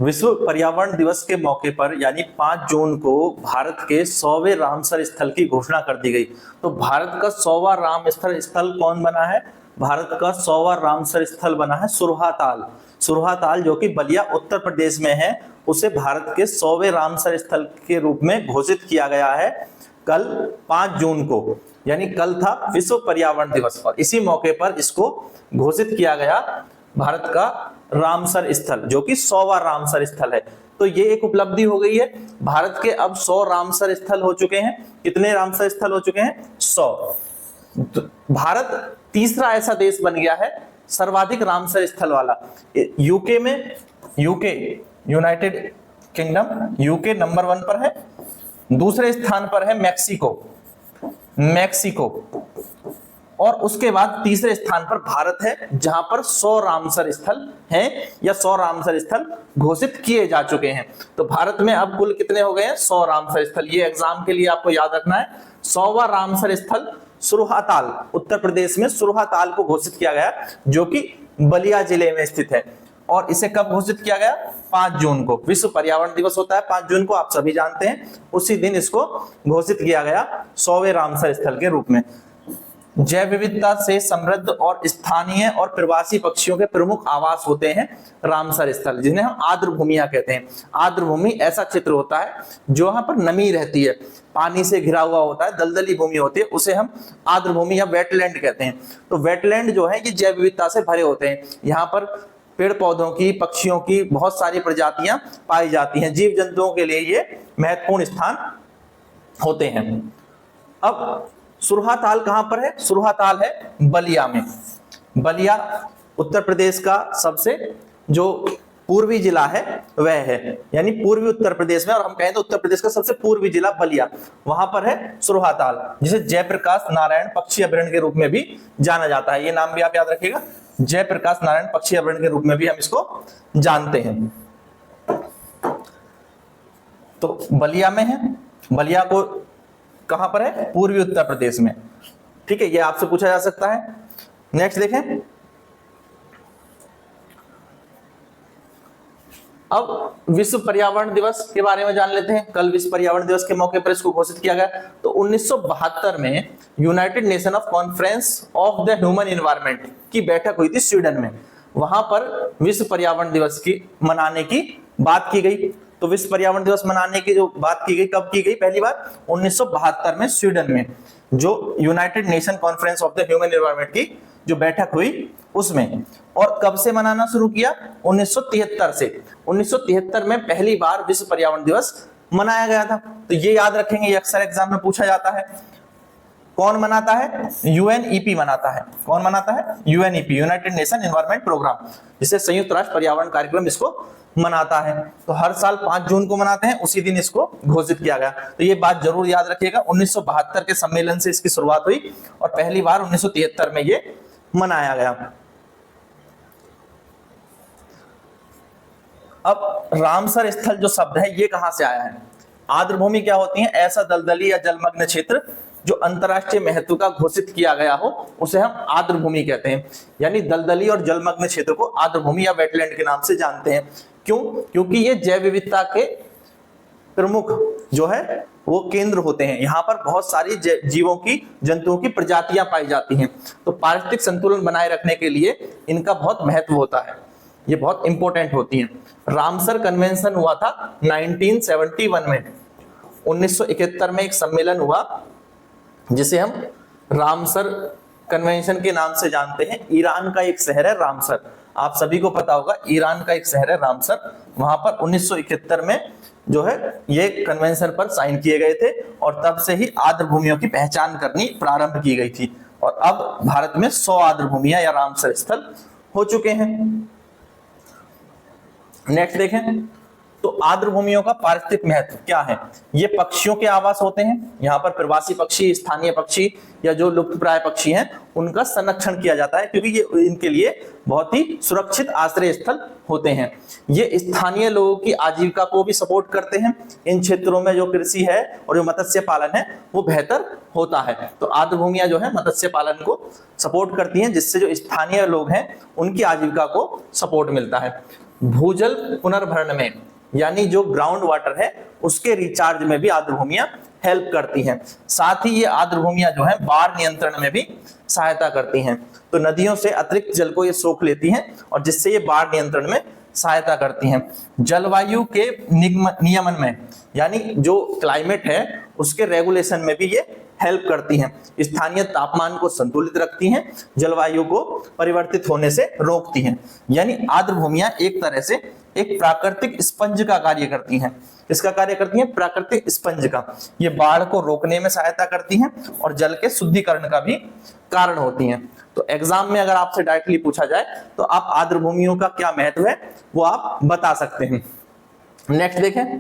विश्व पर्यावरण दिवस के मौके पर यानी 5 जून को भारत के 100वें रामसर स्थल की घोषणा कर दी गई। तो भारत का 100वां रामसर स्थल कौन बना है? भारत का 100वां रामसर स्थल बना है सुरहाताल। सुरहाताल जो कि बलिया उत्तर प्रदेश में है, उसे भारत के 100वें रामसर स्थल के रूप में घोषित किया गया है कल 5 जून को, यानी कल था विश्व पर्यावरण दिवस और इसी मौके पर इसको घोषित किया गया भारत का रामसर स्थल, जो कि 100वां रामसर स्थल है। तो ये एक उपलब्धि हो गई है। भारत के अब 100 रामसर स्थल हो चुके हैं। कितने रामसर स्थल हो चुके हैं? 100। भारत तीसरा ऐसा देश बन गया है सर्वाधिक रामसर स्थल वाला। यूके में, यूनाइटेड किंगडम, यूके नंबर 1 पर है। दूसरे स्थान पर है मैक्सिको और उसके बाद तीसरे स्थान पर भारत है, जहां पर 100 रामसर स्थल हैं या 100 रामसर स्थल घोषित किए जा चुके हैं। तो भारत में अब कुल कितने हो गए हैं? 100 रामसर स्थल। ये एग्जाम के लिए आपको याद रखना है। 100वां रामसर स्थल सुरहाताल, उत्तर प्रदेश में सुरहाताल को घोषित किया गया, जो कि बलिया जिले में स्थित है। और इसे कब घोषित किया गया? 5 जून को। विश्व पर्यावरण दिवस होता है 5 जून को, आप सभी जानते हैं। उसी दिन इसको घोषित किया गया 100वें रामसर स्थल के रूप में। जैव विविधता से समृद्ध और स्थानीय और प्रवासी पक्षियों के प्रमुख आवास होते हैं रामसर स्थल, जिन्हें हम आर्द्र भूमियां कहते हैं। आर्द्र भूमि ऐसा क्षेत्र होता है जो वहां पर नमी रहती है, पानी से घिरा हुआ होता है, दलदली भूमि होती है, उसे हम आर्द्र भूमि या वेटलैंड कहते हैं। तो वेटलैंड जो है ये जैव विविधता से भरे होते हैं। यहाँ पर पेड़ पौधों की, पक्षियों की बहुत सारी प्रजातियां पाई जाती हैं। जीव जंतुओं के लिए ये महत्वपूर्ण स्थान होते हैं। अब सुरहाताल कहां पर है? सुरहाताल है बलिया में। बलिया उत्तर प्रदेश का सबसे जो पूर्वी जिला है वह है, यानी पूर्वी उत्तर प्रदेश में, और हम कहें तो उत्तर प्रदेश का सबसे पूर्वी जिला बलिया, वहां पर है सुरहाताल, जिसे जयप्रकाश नारायण पक्षी अभयारण्य के रूप में भी जाना जाता है। ये नाम भी आप याद रखिएगा, जयप्रकाश नारायण पक्षी अभयारण्य के रूप में भी हम इसको जानते हैं। तो बलिया में है। बलिया को कहां पर है? पूर्वी उत्तर प्रदेश में। ठीक है, ये आपसे पूछा जा सकता है। नेक्स्ट देखें। अब विश्व पर्यावरण दिवस के बारे में जान लेते हैं। कल विश्व पर्यावरण दिवस के मौके पर इसको घोषित किया गया। तो 1972 में United nation of conference of the human environment की बैठक हुई थी स्वीडन में। वहां पर विश्व पर्यावरण दिवस की मनाने की बात की गई। तो विश्व पर्यावरण दिवस मनाने की जो बात की गई, कब की गई? पहली बार 1972 में स्वीडन में, जो United nation conference of the human environment की जो बैठक हुई उसमें। और कब से मनाना शुरू किया? 1973 से। 1973 में पहली बार विश्व पर्यावरण दिवस मनाया गया था। तो ये याद रखेंगे, ये अक्सर एग्जाम में पूछा जाता है। कौन मनाता है? यूएनईपी मनाता है। कौन मनाता है? UNEP, United Nation Environment Programme, जिसे संयुक्त राष्ट्र पर्यावरण कार्यक्रम इसको मनाता है। तो हर साल 5 जून को मनाते हैं, उसी दिन इसको घोषित किया गया। तो ये बात जरूर याद रखिएगा। 1972 के सम्मेलन से इसकी शुरुआत हुई और पहली बार 1973 में ये मनाया गया। अब रामसर स्थल जो शब्द है ये कहां से आया है? आर्द्र भूमि क्या होती है? ऐसा दलदली या जलमग्न क्षेत्र जो अंतरराष्ट्रीय महत्व का घोषित किया गया हो, उसे हम आर्द्र भूमि कहते हैं। यानी दलदली और जलमग्न क्षेत्र को आर्द्र भूमि या वेटलैंड के नाम से जानते हैं। क्यों? क्योंकि ये जैव विविधता के प्रमुख जो है वो केंद्र होते हैं। यहाँ पर बहुत सारी जीवों की, जंतुओं की प्रजातियां पाई जाती हैं। तो पारिस्थितिक संतुलन बनाए रखने के लिए इनका बहुत महत्व होता है, ये बहुत इंपॉर्टेंट होती हैं। रामसर कन्वेंशन हुआ था 1971 में। 1971 में एक सम्मेलन हुआ जिसे हम रामसर कन्वेंशन के नाम से जानते हैं। ईरान का एक शहर है रामसर, आप सभी को पता होगा, ईरान का एक शहर है रामसर। वहां पर 1971 में जो है ये कन्वेंशन पर साइन किए गए थे और तब से ही आर्द्र भूमियों की पहचान करनी प्रारंभ की गई थी। और अब भारत में 100 आर्द्र भूमियां या रामसर स्थल हो चुके हैं। नेक्स्ट देखें। तो आर्द्र भूमियों का पारिस्थितिक महत्व क्या है? ये पक्षियों के आवास होते हैं। यहाँ पर प्रवासी पक्षी, स्थानीय पक्षी या जो लुप्तप्राय पक्षी हैं उनका संरक्षण किया जाता है, क्योंकि ये इनके लिए बहुत ही सुरक्षित आश्रय स्थल होते हैं। ये स्थानीय लोगों की आजीविका को भी सपोर्ट करते हैं। इन क्षेत्रों में जो कृषि है और जो मत्स्य पालन है वो बेहतर होता है। तो आर्द्र भूमियां जो है मत्स्य पालन को सपोर्ट करती हैं, जिससे जो स्थानीय लोग हैं उनकी आजीविका को सपोर्ट मिलता है। भूजल पुनर्भरण में, यानी जो ग्राउंड वाटर है उसके रिचार्ज में भी आर्द्र भूमियां हेल्प करती हैं। साथ ही ये आर्द्र भूमियां जो है बाढ़ नियंत्रण में भी सहायता करती हैं। तो नदियों से अतिरिक्त जल को ये सोख लेती हैं और जिससे ये बाढ़ नियंत्रण में सहायता करती हैं। जलवायु के नियमन में, यानी जो क्लाइमेट है उसके रेगुलेशन में भी ये हेल्प करती हैं। स्थानीय तापमान को संतुलित रखती हैं, जलवायु को परिवर्तित होने से रोकती हैं। यानी आर्द्र भूमियां एक तरह से एक प्राकृतिक स्पंज का कार्य करती हैं। इसका कार्य करती हैं प्राकृतिक स्पंज का। ये बाढ़ को रोकने में सहायता करती हैं और जल के शुद्धिकरण का भी कारण होती हैं। तो एग्जाम में अगर आपसे डायरेक्टली पूछा जाए तो आप आर्द्र भूमियों का क्या महत्व है वो आप बता सकते हैं। नेक्स्ट देखें,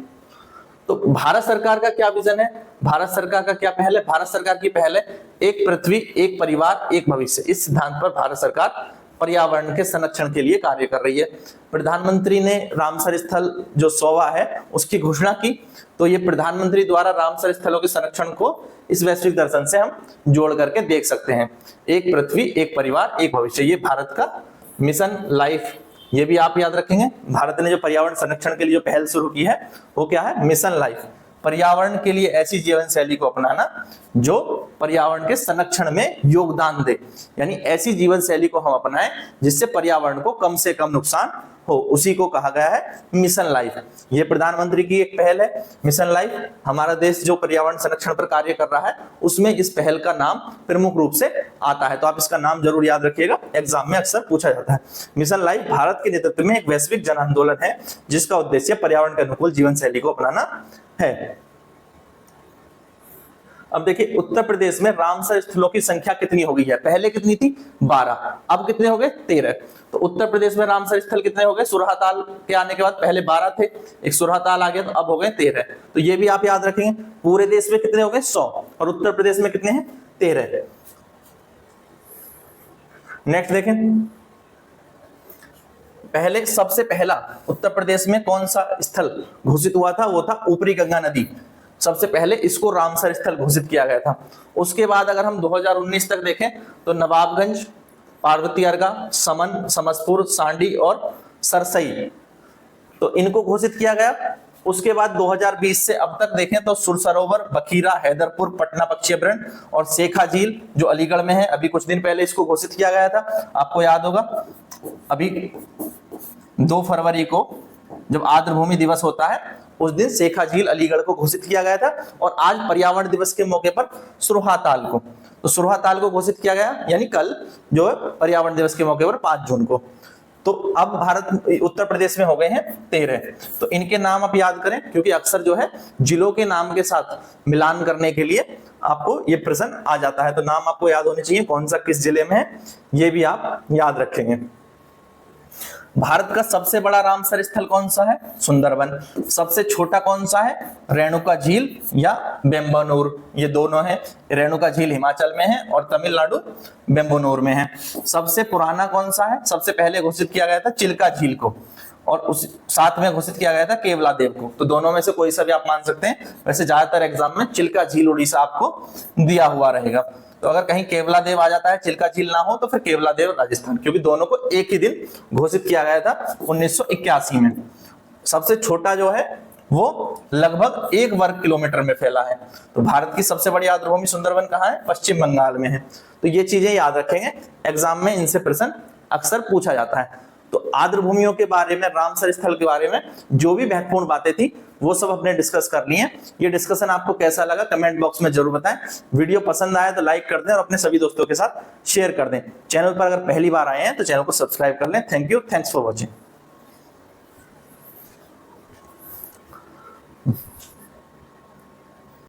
तो भारत सरकार का क्या विजन है, भारत सरकार का क्या पहल है। भारत सरकार की पहल है एक पृथ्वी, एक परिवार, एक भविष्य। इस सिद्धांत पर भारत सरकार पर्यावरण के संरक्षण के लिए कार्य कर रही है। प्रधानमंत्री ने रामसर स्थल जो 100वां है उसकी घोषणा की। तो ये प्रधानमंत्री द्वारा रामसर स्थलों के संरक्षण को इस वैश्विक दर्शन से हम जोड़ करके देख सकते हैं। एक पृथ्वी, एक परिवार, एक भविष्य, ये भारत का मिशन लाइफ, ये भी आप याद रखेंगे। भारत ने जो पर्यावरण संरक्षण के लिए जो पहल शुरू की है वो क्या है, मिशन लाइफ। पर्यावरण के लिए ऐसी जीवन शैली को अपनाना जो पर्यावरण के संरक्षण में योगदान दे, यानी ऐसी जीवन शैली को हम अपनाएं जिससे पर्यावरण को कम से कम नुकसान हो, उसी को कहा गया है मिशन लाइफ। ये प्रधानमंत्री की एक पहल है मिशन लाइफ। हमारा देश जो पर्यावरण संरक्षण पर कार्य कर रहा है उसमें इस पहल का नाम प्रमुख रूप से आता है, तो आप इसका नाम जरूर याद रखिएगा, एग्जाम में अक्सर पूछा जाता है। मिशन लाइफ भारत के नेतृत्व में एक वैश्विक जन आंदोलन है जिसका उद्देश्य पर्यावरण के अनुकूल जीवन शैली को अपनाना है। अब देखिए उत्तर प्रदेश में रामसर स्थलों की संख्या कितनी हो गई है। पहले कितनी थी, 12, अब कितने हो गए, 13। तो उत्तर प्रदेश में रामसर स्थल कितने हो गए, सुरहाताल के आने के बाद पहले 12 थे, एक सुरहाताल आ गया तो अब हो गए 13। तो ये भी आप याद रखेंगे। पूरे देश में कितने हो गए, 100, और उत्तर प्रदेश में कितने हैं, 13। नेक्स्ट देखें, पहले सबसे पहला उत्तर प्रदेश में कौन सा स्थल घोषित हुआ था, वो था ऊपरी गंगा नदी। सबसे पहले इसको रामसर स्थल घोषित किया गया था। उसके बाद अगर हम 2019 तक देखें तो नवाबगंज, पार्वती अर्गा, समन, समसपुर, सांडी और सरसई, तो इनको घोषित किया गया। उसके बाद 2020 से अब तक देखें तो सुरसरोवर, बखीरा, हैदरपुर, पटना पक्षीवरण और शेखा झील जो अलीगढ़ में है, अभी कुछ दिन पहले इसको घोषित किया गया था। आपको याद होगा अभी 2 फरवरी को जब आर्द्र भूमि दिवस होता है उस दिन शेखा झील अलीगढ़ को घोषित किया गया था, और आज पर्यावरण दिवस के मौके पर सुरहाताल को, तो सुरहाताल को घोषित किया गया, यानी कल जो है पर्यावरण दिवस के मौके पर 5 जून को। तो अब उत्तर प्रदेश में हो गए हैं 13। तो इनके नाम आप याद करें क्योंकि अक्सर जो है जिलों के नाम के साथ मिलान करने के लिए आपको ये प्रश्न आ जाता है। तो नाम आपको याद होने चाहिए, कौन सा किस जिले में है ये भी आप याद रखेंगे। भारत का सबसे बड़ा रामसर स्थल कौन सा है, सुंदरबन। सबसे छोटा कौन सा है, रेणुका झील या बेम्बनूर, ये दोनों है। रेणुका झील हिमाचल में है और तमिलनाडु बेम्बनूर में है। सबसे पुराना कौन सा है, सबसे पहले घोषित किया गया था चिल्का झील को, और उस साथ में घोषित किया गया था केवला देव को। तो दोनों में से कोई सा भी आप मान सकते हैं। वैसे ज्यादातर एग्जाम में चिल्का झील उड़ीसा आपको दिया हुआ रहेगा। तो अगर कहीं केवला देव आ जाता है, चिल्का झील ना हो तो फिर केवला देव राजस्थान, क्योंकि दोनों को एक ही दिन घोषित किया गया था 1981 में। सबसे छोटा जो है वो लगभग 1 वर्ग किलोमीटर में फैला है। तो भारत की सबसे बड़ी आर्द्र भूमि सुंदरबन कहाँ है, पश्चिम बंगाल में है। तो ये चीजें याद रखेंगे, एग्जाम में इनसे प्रश्न अक्सर पूछा जाता है। तो आर्द्र भूमियों के बारे में, रामसर स्थल के बारे में जो भी महत्वपूर्ण बातें थी वो सब अपने डिस्कस कर ली हैं। ये डिस्कशन आपको कैसा लगा कमेंट बॉक्स में जरूर बताएं। वीडियो पसंद आया तो लाइक कर दें और अपने सभी दोस्तों के साथ शेयर कर दें। चैनल पर अगर पहली बार आए हैं तो चैनल को सब्सक्राइब कर लें। Thank you, thanks for watching.